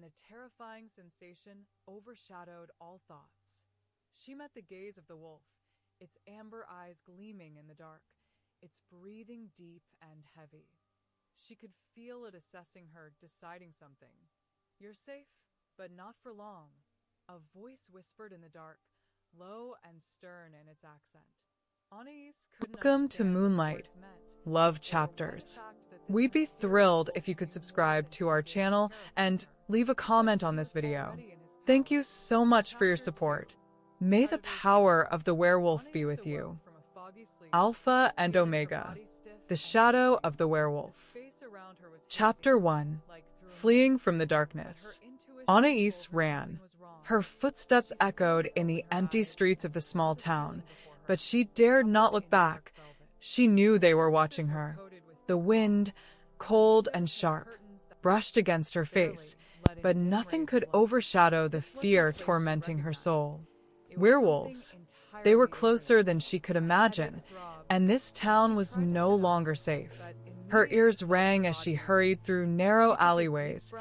and the terrifying sensation overshadowed all thoughts. She met the gaze of the wolf, its amber eyes gleaming in the dark, its breathing deep and heavy. She could feel it assessing her, deciding something. "You're safe, but not for long," a voice whispered in the dark, low and stern in its accent. Welcome to Moonlight Love Chapters. We'd be thrilled if you could subscribe to our channel and leave a comment on this video. Thank you so much for your support. May the power of the werewolf be with you. Alpha and Omega, the shadow of the werewolf. Chapter 1. Fleeing from the darkness. Anais ran. Her footsteps echoed in the empty streets of the small town, but she dared not look back. She knew they were watching her. The wind, cold and sharp, brushed against her face, but nothing could overshadow the fear tormenting her soul. Werewolves. They were closer than she could imagine, and this town was no longer safe. Her ears rang as she hurried through narrow alleyways,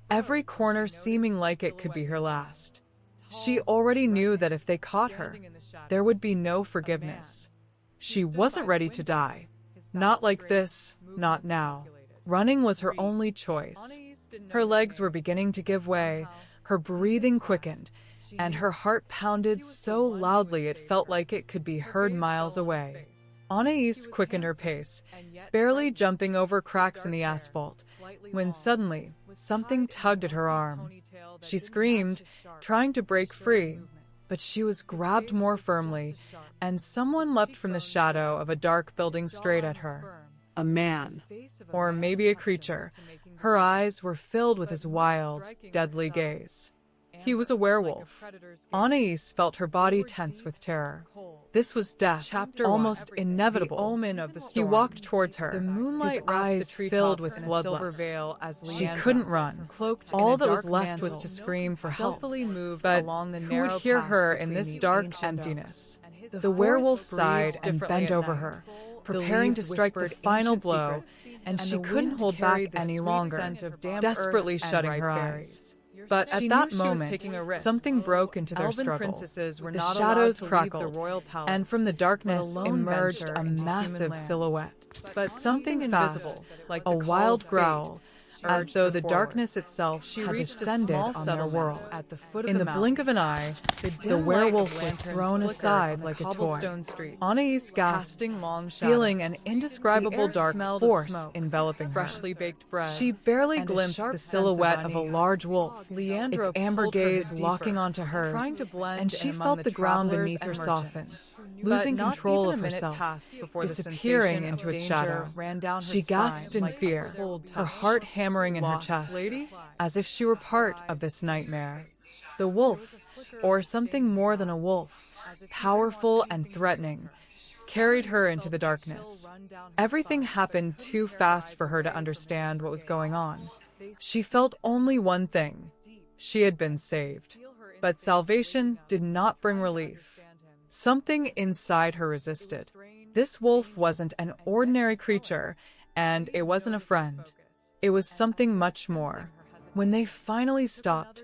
every corner seeming like it could be her last. She already knew that if they caught her, there would be no forgiveness. She wasn't ready to die. Not like this, not now. Running was her only choice. Her legs were beginning to give way, her breathing quickened, and her heart pounded so loudly it felt like it could be heard miles away. Anais quickened her pace, barely jumping over cracks in the asphalt, when suddenly something tugged at her arm. She screamed, trying to break free, but she was grabbed more firmly, and someone leapt from the shadow of a dark building straight at her. A man, or maybe a creature. Her eyes were filled with his wild, deadly gaze. He was a werewolf. Anais felt her body tense with terror. This was death, almost inevitable. The omen of the storm. He walked towards her, the moonlight eyes filled with bloodlust. She couldn't run. All that was left was to scream for help. But who would hear her in this dark emptiness? The werewolf sighed and bent over her, preparing to strike the final blow, and she couldn't hold back any longer, desperately shutting her eyes. But at that moment, something broke into their struggle. The shadows crackled, and from the darkness emerged a massive silhouette. But something invisible, like a wild growl, as though the darkness itself had descended on their world. In the blink of an eye, the werewolf was thrown aside like a toy. Anais gasped, feeling an indescribable dark force enveloping her. She barely glimpsed the silhouette of a large wolf, its amber gaze locking onto hers, and she felt the ground beneath her soften, losing control of herself, disappearing into its shadow. She gasped in fear, her heart hammering in her chest, as if she were part of this nightmare. The wolf, or something more than a wolf, powerful and threatening, carried her into the darkness. Everything happened too fast for her to understand what was going on. She felt only one thing: she had been saved. But salvation did not bring relief. Something inside her resisted. This wolf wasn't an ordinary creature, and it wasn't a friend. It was something much more. When they finally stopped,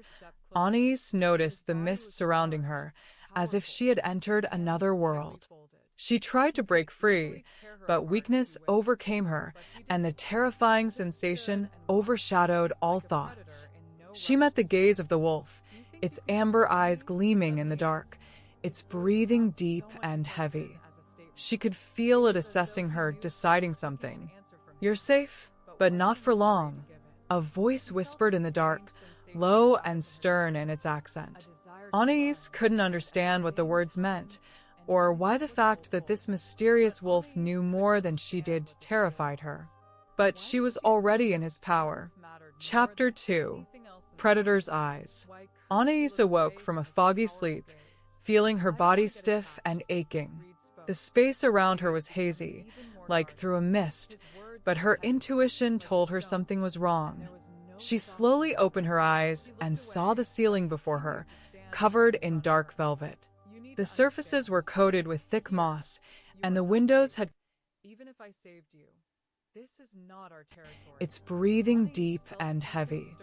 Anais noticed the mist surrounding her, as if she had entered another world. She tried to break free, but weakness overcame her, and the terrifying sensation overshadowed all thoughts. She met the gaze of the wolf, its amber eyes gleaming in the dark, its breathing deep and heavy. She could feel it assessing her, deciding something. "You're safe, but not for long," a voice whispered in the dark, low and stern in its accent. Anais couldn't understand what the words meant, or why the fact that this mysterious wolf knew more than she did terrified her. But she was already in his power. Chapter 2. Predator's Eyes. Anais awoke from a foggy sleep, feeling her body stiff and aching. The space around her was hazy, like through a mist, but her intuition told her something was wrong. She slowly opened her eyes and saw the ceiling before her, covered in dark velvet. The surfaces were coated with thick moss, and the windows had... Even if I saved you, This is not our territory. It's breathing deep and heavy.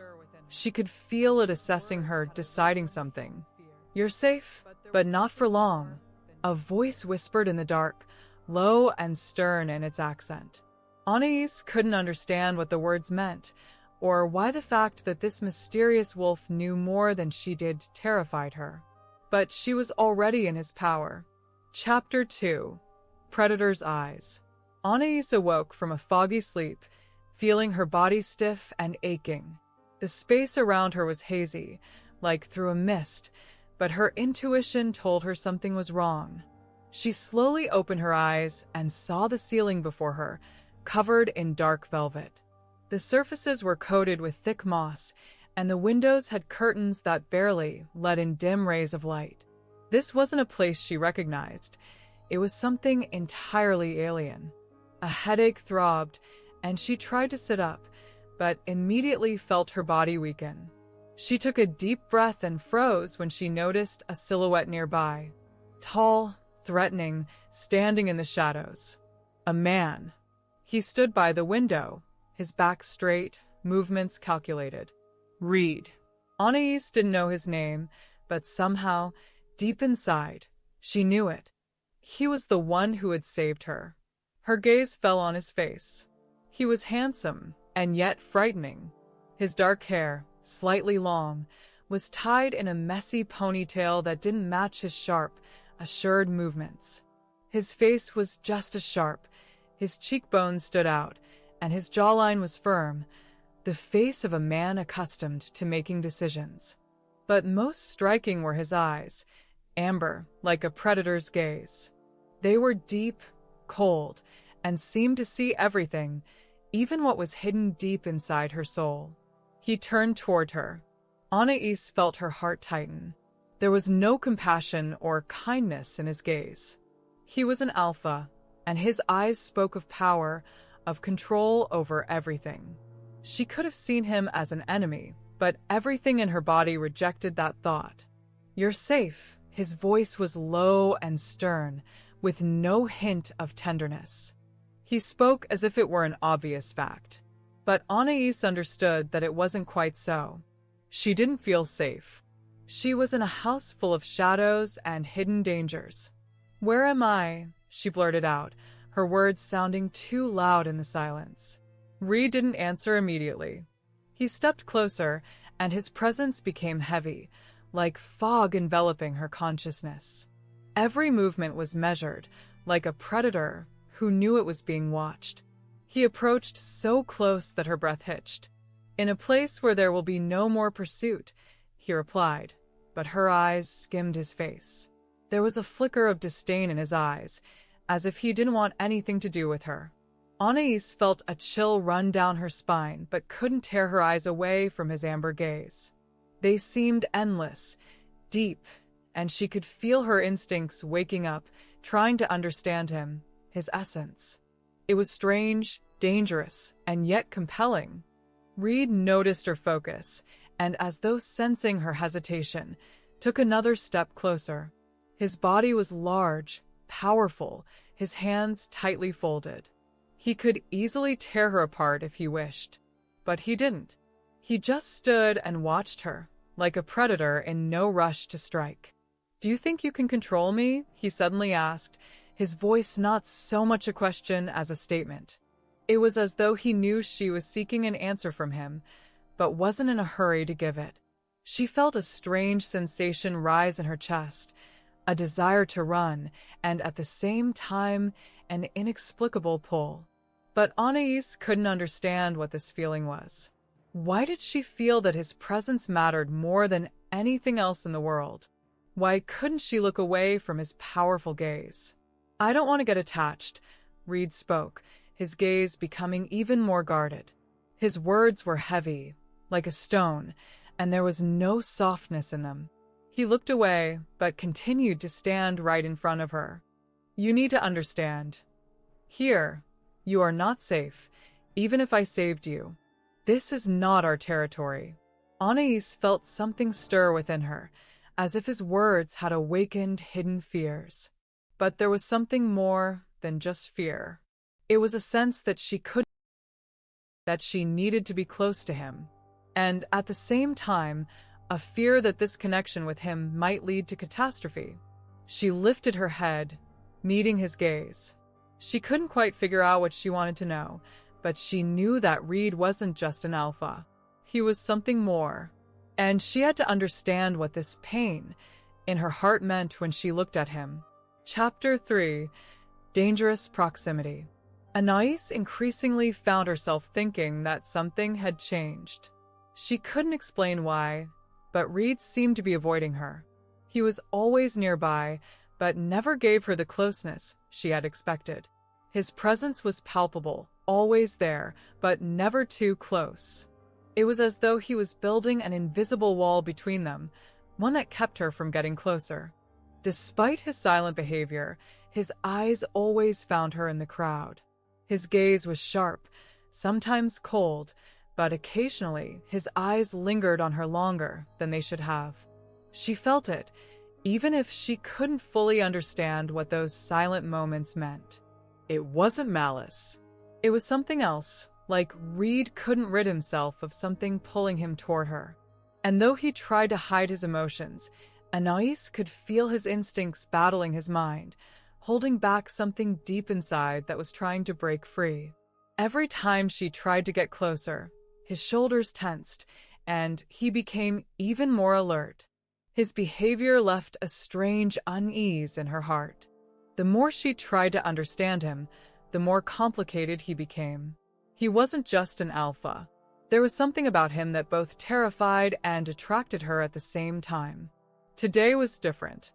She could feel it assessing her, deciding something. You're safe, but not for long. A voice whispered in the dark, low and stern in its accent. Anais couldn't understand what the words meant, or why the fact that this mysterious wolf knew more than she did terrified her. But she was already in his power. Chapter 2. Predator's Eyes. Anais awoke from a foggy sleep, feeling her body stiff and aching. The space around her was hazy, like through a mist, but her intuition told her something was wrong. She slowly opened her eyes and saw the ceiling before her, covered in dark velvet. The surfaces were coated with thick moss, and the windows had curtains that barely let in dim rays of light. This wasn't a place she recognized. It was something entirely alien. A headache throbbed, and she tried to sit up, but immediately felt her body weaken. She took a deep breath and froze when she noticed a silhouette nearby. Tall, threatening, standing in the shadows. A man. He stood by the window, his back straight, movements calculated. Reed. Anais didn't know his name, but somehow, deep inside, she knew it. He was the one who had saved her. Her gaze fell on his face. He was handsome, and yet frightening. His dark hair, slightly long, was tied in a messy ponytail that didn't match his sharp, assured movements. His face was just as sharp, his cheekbones stood out, and his jawline was firm, the face of a man accustomed to making decisions. But most striking were his eyes, amber, like a predator's gaze. They were deep, cold, and seemed to see everything, even what was hidden deep inside her soul. He turned toward her. Anais felt her heart tighten. There was no compassion or kindness in his gaze. He was an alpha, and his eyes spoke of power, of control over everything. She could have seen him as an enemy, but everything in her body rejected that thought. "You're safe." His voice was low and stern, with no hint of tenderness. He spoke as if it were an obvious fact. But Anais understood that it wasn't quite so. She didn't feel safe. She was in a house full of shadows and hidden dangers. "Where am I?" she blurted out, her words sounding too loud in the silence. Reed didn't answer immediately. He stepped closer, and his presence became heavy, like fog enveloping her consciousness. Every movement was measured, like a predator who knew it was being watched. He approached so close that her breath hitched. "In a place where there will be no more pursuit," he replied, but her eyes skimmed his face. There was a flicker of disdain in his eyes, as if he didn't want anything to do with her. Anais felt a chill run down her spine, but couldn't tear her eyes away from his amber gaze. They seemed endless, deep, and she could feel her instincts waking up, trying to understand him, his essence. It was strange, dangerous, and yet compelling. Reed noticed her focus, and as though sensing her hesitation, took another step closer. His body was large, powerful, his hands tightly folded. He could easily tear her apart if he wished, but he didn't. He just stood and watched her, like a predator in no rush to strike. "Do you think you can control me?" he suddenly asked, his voice not so much a question as a statement. It was as though he knew she was seeking an answer from him, but wasn't in a hurry to give it. She felt a strange sensation rise in her chest, a desire to run, and at the same time, an inexplicable pull. But Anais couldn't understand what this feeling was. Why did she feel that his presence mattered more than anything else in the world? Why couldn't she look away from his powerful gaze? "I don't want to get attached," Reed spoke, his gaze becoming even more guarded. His words were heavy, like a stone, and there was no softness in them. He looked away, but continued to stand right in front of her. "You need to understand. Here, you are not safe, even if I saved you. This is not our territory." Anais felt something stir within her, as if his words had awakened hidden fears. But there was something more than just fear. It was a sense that she couldn't that she needed to be close to him, and at the same time, a fear that this connection with him might lead to catastrophe. She lifted her head, meeting his gaze. She couldn't quite figure out what she wanted to know, but she knew that Reed wasn't just an alpha. He was something more, and she had to understand what this pain in her heart meant when she looked at him. Chapter 3: Dangerous Proximity. Anais increasingly found herself thinking that something had changed. She couldn't explain why, but Reed seemed to be avoiding her. He was always nearby, but never gave her the closeness she had expected. His presence was palpable, always there, but never too close. It was as though he was building an invisible wall between them, one that kept her from getting closer. Despite his silent behavior, his eyes always found her in the crowd. His gaze was sharp, sometimes cold, but occasionally his eyes lingered on her longer than they should have. She felt it, even if she couldn't fully understand what those silent moments meant. It wasn't malice. It was something else, like Reed couldn't rid himself of something pulling him toward her. And though he tried to hide his emotions, Anais could feel his instincts battling his mind, holding back something deep inside that was trying to break free. Every time she tried to get closer, his shoulders tensed, and he became even more alert. His behavior left a strange unease in her heart. The more she tried to understand him, the more complicated he became. He wasn't just an alpha. There was something about him that both terrified and attracted her at the same time. Today was different.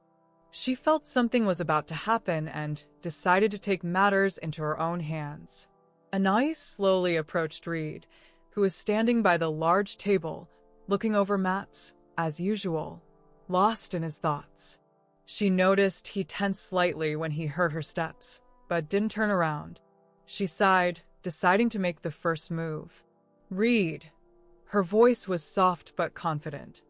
She felt something was about to happen and decided to take matters into her own hands. Anais slowly approached Reed, who was standing by the large table, looking over maps, as usual, lost in his thoughts. She noticed he tensed slightly when he heard her steps, but didn't turn around. She sighed, deciding to make the first move. "Reed." Her voice was soft but confident.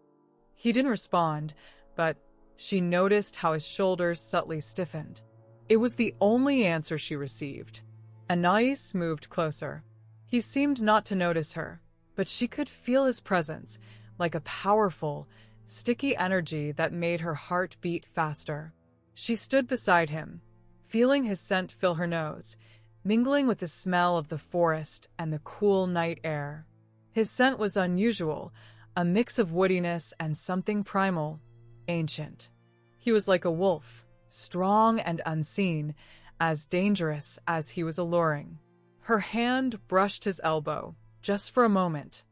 He didn't respond, but she noticed how his shoulders subtly stiffened. It was the only answer she received. Anais moved closer. He seemed not to notice her, but she could feel his presence, like a powerful, sticky energy that made her heart beat faster. She stood beside him, feeling his scent fill her nose, mingling with the smell of the forest and the cool night air. His scent was unusual, a mix of woodiness and something primal, ancient. He was like a wolf, strong and unseen, as dangerous as he was alluring. Her hand brushed his elbow, just for a moment.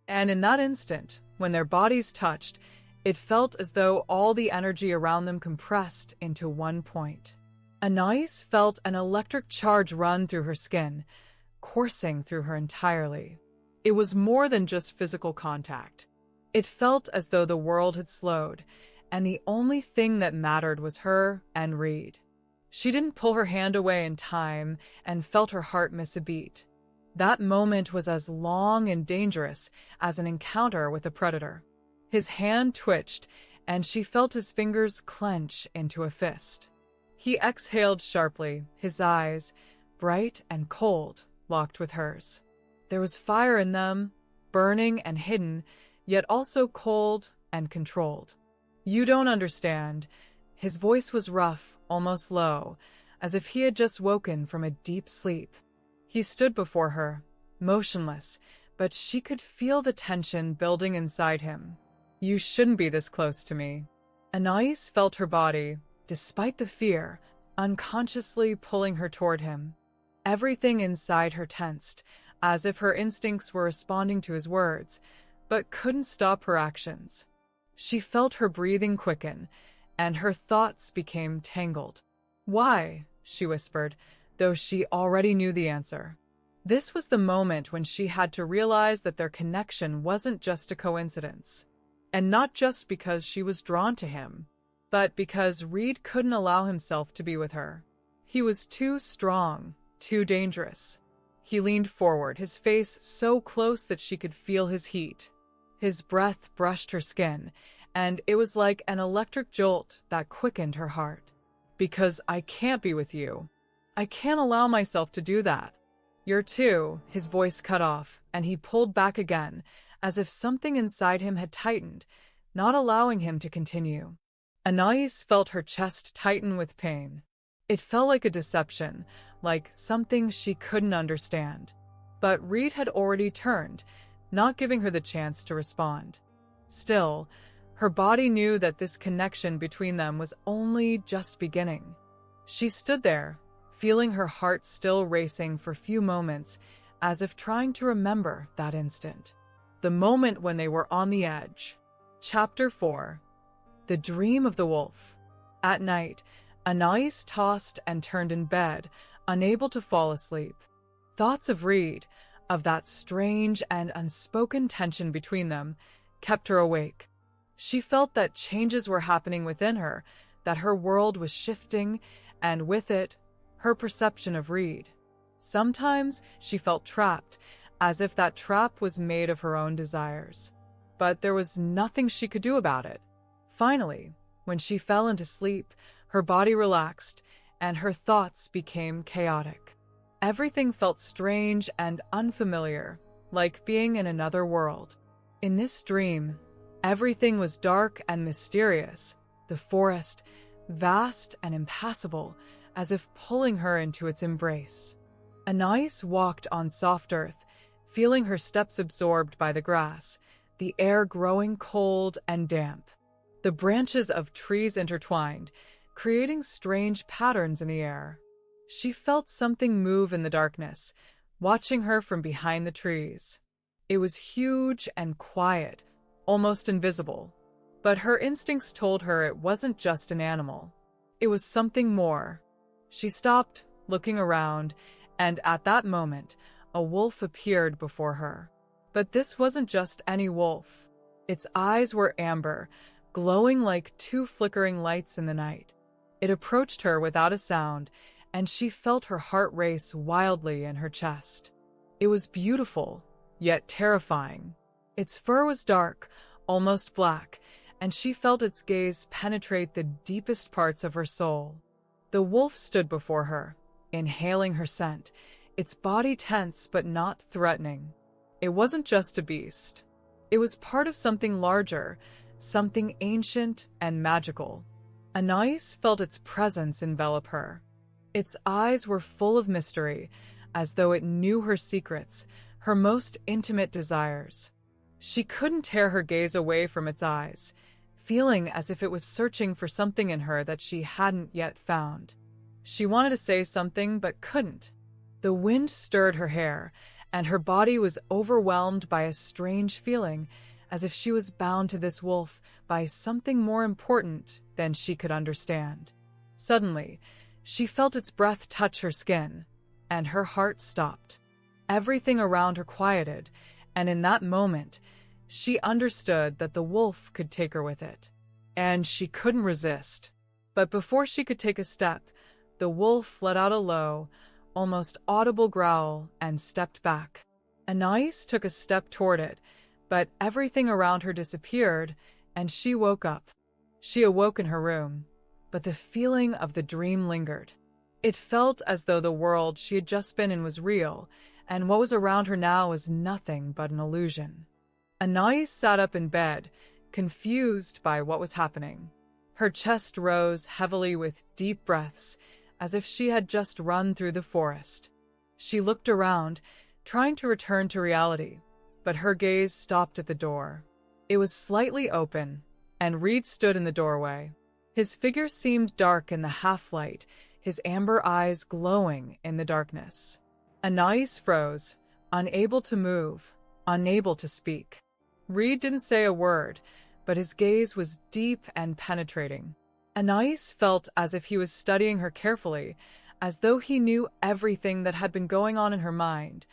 And in that instant, when their bodies touched, it felt as though all the energy around them compressed into one point. Anais felt an electric charge run through her skin, coursing through her entirely. It was more than just physical contact. It felt as though the world had slowed, and the only thing that mattered was her and Reed. She didn't pull her hand away in time and felt her heart miss a beat. That moment was as long and dangerous as an encounter with a predator. His hand twitched, and she felt his fingers clench into a fist. He exhaled sharply, his eyes, bright and cold, locked with hers. There was fire in them, burning and hidden, yet also cold and controlled. "You don't understand." His voice was rough, almost low, as if he had just woken from a deep sleep. He stood before her, motionless, but she could feel the tension building inside him. "You shouldn't be this close to me." Anais felt her body, despite the fear, unconsciously pulling her toward him. Everything inside her tensed, as if her instincts were responding to his words, but couldn't stop her actions. She felt her breathing quicken, and her thoughts became tangled. "Why?" she whispered, though she already knew the answer. This was the moment when she had to realize that their connection wasn't just a coincidence. And not just because she was drawn to him, but because Reed couldn't allow himself to be with her. He was too strong, too dangerous. He leaned forward, his face so close that she could feel his heat. His breath brushed her skin, and it was like an electric jolt that quickened her heart. "Because I can't be with you. I can't allow myself to do that. "You're two," his voice cut off, and he pulled back again, as if something inside him had tightened, not allowing him to continue. Anais felt her chest tighten with pain. It felt like a deception, like something she couldn't understand. But Reed had already turned, not giving her the chance to respond. Still, her body knew that this connection between them was only just beginning. She stood there, feeling her heart still racing for a few moments, as if trying to remember that instant. The moment when they were on the edge. Chapter 4. The Dream of the Wolf. At night, Anais tossed and turned in bed, unable to fall asleep. Thoughts of Reed, of that strange and unspoken tension between them, kept her awake. She felt that changes were happening within her, that her world was shifting, and with it, her perception of Reed. Sometimes she felt trapped, as if that trap was made of her own desires. But there was nothing she could do about it. Finally, when she fell into sleep, her body relaxed, and her thoughts became chaotic. Everything felt strange and unfamiliar, like being in another world. In this dream, everything was dark and mysterious, the forest vast and impassable, as if pulling her into its embrace. Anais walked on soft earth, feeling her steps absorbed by the grass, the air growing cold and damp. The branches of trees intertwined, creating strange patterns in the air. She felt something move in the darkness, watching her from behind the trees. It was huge and quiet, almost invisible. But her instincts told her it wasn't just an animal. It was something more. She stopped, looking around, and at that moment, a wolf appeared before her. But this wasn't just any wolf. Its eyes were amber, glowing like two flickering lights in the night. It approached her without a sound, and she felt her heart race wildly in her chest. It was beautiful, yet terrifying. Its fur was dark, almost black, and she felt its gaze penetrate the deepest parts of her soul. The wolf stood before her, inhaling her scent, its body tense but not threatening. It wasn't just a beast. It was part of something larger, something ancient and magical. Anais felt its presence envelop her. Its eyes were full of mystery, as though it knew her secrets, her most intimate desires. She couldn't tear her gaze away from its eyes, feeling as if it was searching for something in her that she hadn't yet found. She wanted to say something but couldn't. The wind stirred her hair, and her body was overwhelmed by a strange feeling, as if she was bound to this wolf by something more important than she could understand. Suddenly, she felt its breath touch her skin, and her heart stopped. Everything around her quieted, and in that moment, she understood that the wolf could take her with it. And she couldn't resist. But before she could take a step, the wolf let out a low, almost audible growl and stepped back. Anais took a step toward it, but everything around her disappeared, and she woke up. She awoke in her room, but the feeling of the dream lingered. It felt as though the world she had just been in was real, and what was around her now was nothing but an illusion. Anais sat up in bed, confused by what was happening. Her chest rose heavily with deep breaths, as if she had just run through the forest. She looked around, trying to return to reality, but her gaze stopped at the door. It was slightly open, and Reed stood in the doorway. His figure seemed dark in the half-light, his amber eyes glowing in the darkness. Anais froze, unable to move, unable to speak. Reed didn't say a word, but his gaze was deep and penetrating. Anais felt as if he was studying her carefully, as though he knew everything that had been going on in her mind,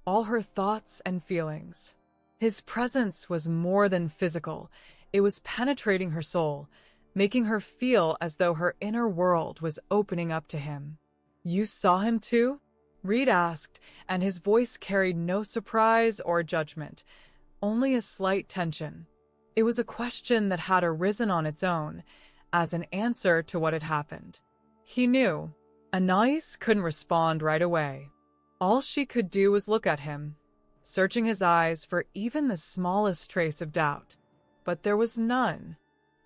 all her thoughts and feelings. His presence was more than physical. It was penetrating her soul, making her feel as though her inner world was opening up to him. "You saw him too?" Reed asked, and his voice carried no surprise or judgment, only a slight tension. It was a question that had arisen on its own, as an answer to what had happened. He knew. Anais couldn't respond right away. All she could do was look at him, searching his eyes for even the smallest trace of doubt. But there was none.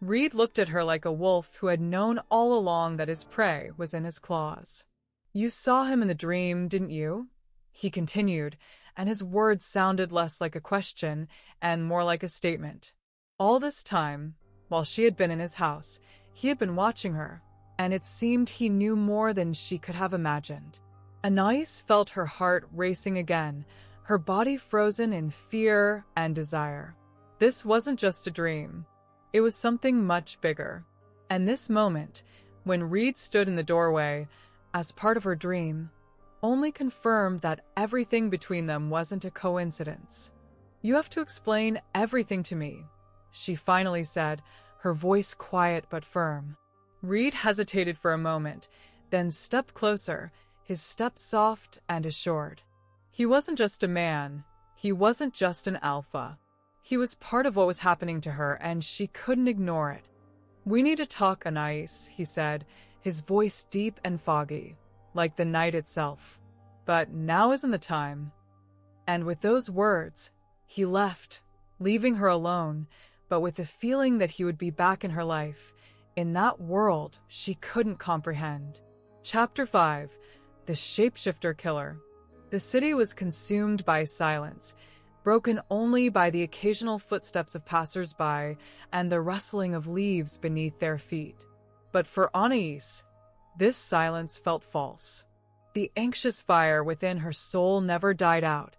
Reed looked at her like a wolf who had known all along that his prey was in his claws. "You saw him in the dream, didn't you?" he continued, and his words sounded less like a question and more like a statement. All this time, while she had been in his house, he had been watching her, and it seemed he knew more than she could have imagined. Anais felt her heart racing again, her body frozen in fear and desire. This wasn't just a dream. It was something much bigger. And this moment, when Reed stood in the doorway, as part of her dream, only confirmed that everything between them wasn't a coincidence. "You have to explain everything to me," she finally said, her voice quiet but firm. Reed hesitated for a moment, then stepped closer, his step soft and assured. He wasn't just a man. He wasn't just an alpha. He was part of what was happening to her, and she couldn't ignore it. "We need to talk, Anais," he said, his voice deep and foggy, like the night itself. "But now isn't the time." And with those words, he left, leaving her alone, but with the feeling that he would be back in her life, in that world she couldn't comprehend. Chapter 5: The Shapeshifter Killer. The city was consumed by silence, broken only by the occasional footsteps of passers-by and the rustling of leaves beneath their feet. But for Anais, this silence felt false. The anxious fire within her soul never died out,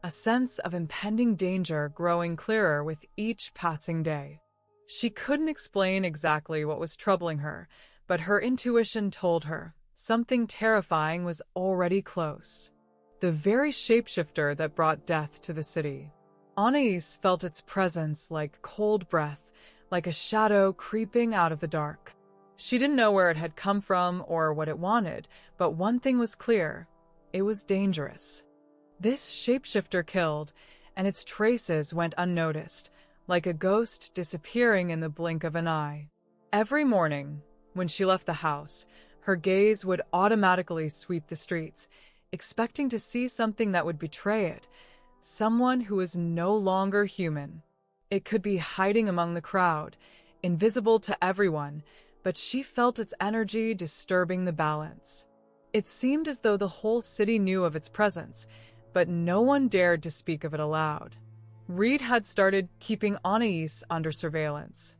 a sense of impending danger growing clearer with each passing day. She couldn't explain exactly what was troubling her, but her intuition told her something terrifying was already close. The very shapeshifter that brought death to the city. Anais felt its presence like cold breath, like a shadow creeping out of the dark. She didn't know where it had come from or what it wanted, but one thing was clear: it was dangerous. This shapeshifter killed, and its traces went unnoticed, like a ghost disappearing in the blink of an eye. Every morning, when she left the house, her gaze would automatically sweep the streets, expecting to see something that would betray it, someone who was no longer human. It could be hiding among the crowd, invisible to everyone, but she felt its energy disturbing the balance. It seemed as though the whole city knew of its presence, but no one dared to speak of it aloud. Reed had started keeping Anais under surveillance.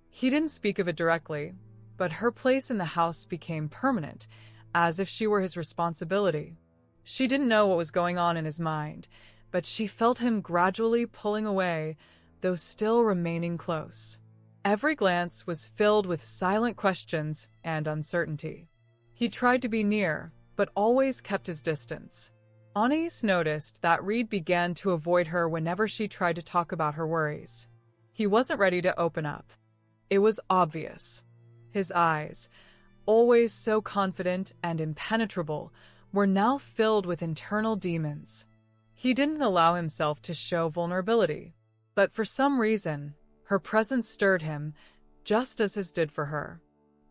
He didn't speak of it directly, but her place in the house became permanent, as if she were his responsibility. She didn't know what was going on in his mind, but she felt him gradually pulling away, though still remaining close. Every glance was filled with silent questions and uncertainty. He tried to be near, but always kept his distance. Anais noticed that Reed began to avoid her whenever she tried to talk about her worries. He wasn't ready to open up. It was obvious. His eyes, always so confident and impenetrable, were now filled with internal demons. He didn't allow himself to show vulnerability, but for some reason, her presence stirred him, just as his did for her.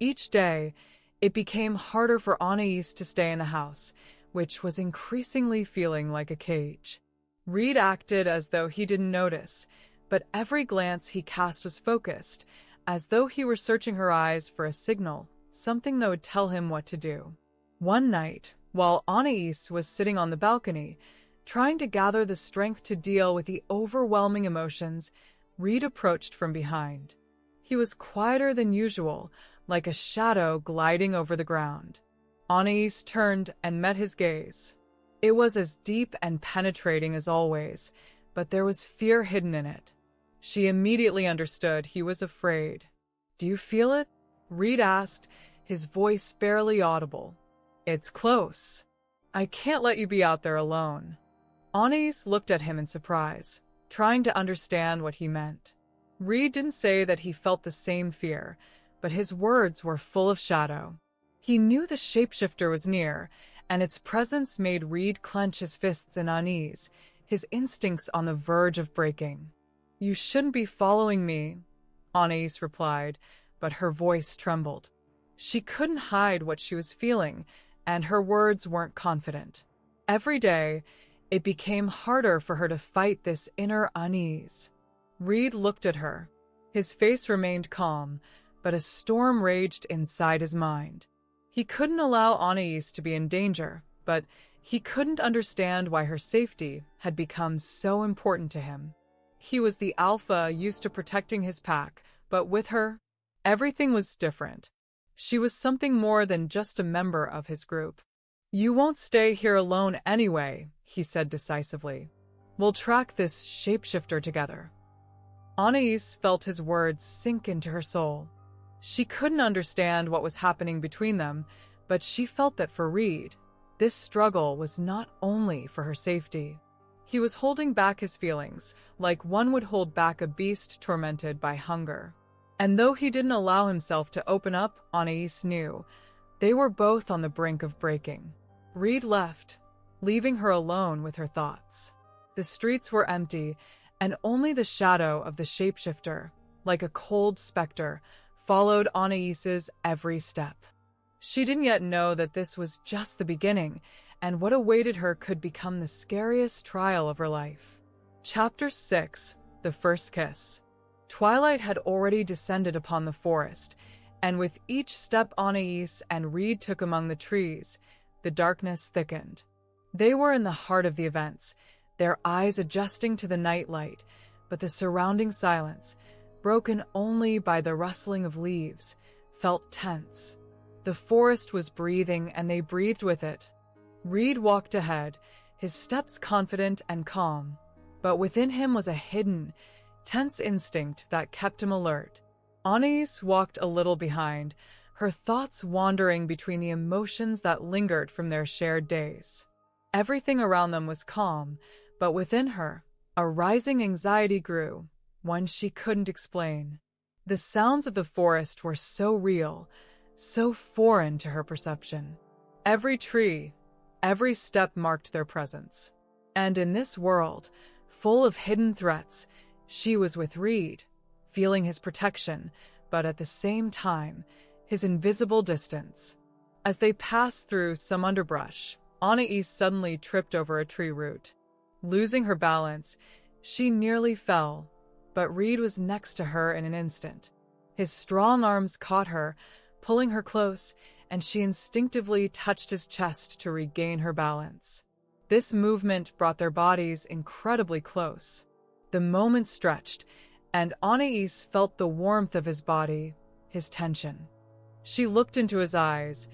Each day, it became harder for Anais to stay in the house, which was increasingly feeling like a cage. Reed acted as though he didn't notice, but every glance he cast was focused, as though he were searching her eyes for a signal, something that would tell him what to do. One night, while Anais was sitting on the balcony, trying to gather the strength to deal with the overwhelming emotions, Reed approached from behind. He was quieter than usual, like a shadow gliding over the ground. Anais turned and met his gaze. It was as deep and penetrating as always, but there was fear hidden in it. She immediately understood he was afraid. "Do you feel it?" Reed asked, his voice barely audible. "It's close. I can't let you be out there alone." Anais looked at him in surprise, trying to understand what he meant. Reed didn't say that he felt the same fear, but his words were full of shadow. He knew the shapeshifter was near, and its presence made Reed clench his fists in unease, his instincts on the verge of breaking. "You shouldn't be following me," Anais replied, but her voice trembled. She couldn't hide what she was feeling, and her words weren't confident. Every day, it became harder for her to fight this inner unease. Reed looked at her. His face remained calm, but a storm raged inside his mind. He couldn't allow Anais to be in danger, but he couldn't understand why her safety had become so important to him. He was the alpha used to protecting his pack, but with her, everything was different. She was something more than just a member of his group. "You won't stay here alone anyway," he said decisively. "We'll track this shapeshifter together." Anais felt his words sink into her soul. She couldn't understand what was happening between them, but she felt that for Reed, this struggle was not only for her safety. He was holding back his feelings, like one would hold back a beast tormented by hunger. And though he didn't allow himself to open up, Anais knew they were both on the brink of breaking. Reed left, leaving her alone with her thoughts. The streets were empty, and only the shadow of the shapeshifter, like a cold specter, followed Anais's every step. She didn't yet know that this was just the beginning, and what awaited her could become the scariest trial of her life. Chapter 6: The First Kiss. Twilight had already descended upon the forest, and with each step Anais and Reed took among the trees, the darkness thickened. They were in the heart of the events, their eyes adjusting to the night light, but the surrounding silence, broken only by the rustling of leaves, felt tense. The forest was breathing, and they breathed with it. Reed walked ahead, his steps confident and calm, but within him was a hidden, tense instinct that kept him alert. Anais walked a little behind, her thoughts wandering between the emotions that lingered from their shared days. Everything around them was calm, but within her, a rising anxiety grew, one she couldn't explain. The sounds of the forest were so real, so foreign to her perception. Every tree, every step marked their presence. And in this world, full of hidden threats, she was with Reed, feeling his protection, but at the same time, his invisible distance. As they passed through some underbrush, Anais suddenly tripped over a tree root. Losing her balance, she nearly fell, but Reed was next to her in an instant. His strong arms caught her, pulling her close, and she instinctively touched his chest to regain her balance. This movement brought their bodies incredibly close. The moment stretched, and Anais felt the warmth of his body, his tension. She looked into his eyes,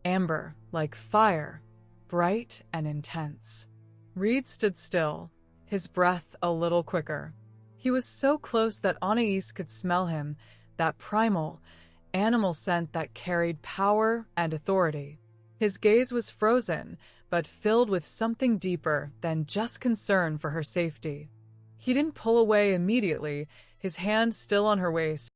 amber, like fire, bright and intense. Reed stood still, his breath a little quicker. He was so close that Anais could smell him, that primal, animal scent that carried power and authority. His gaze was frozen, but filled with something deeper than just concern for her safety. He didn't pull away immediately, his hand still on her waist.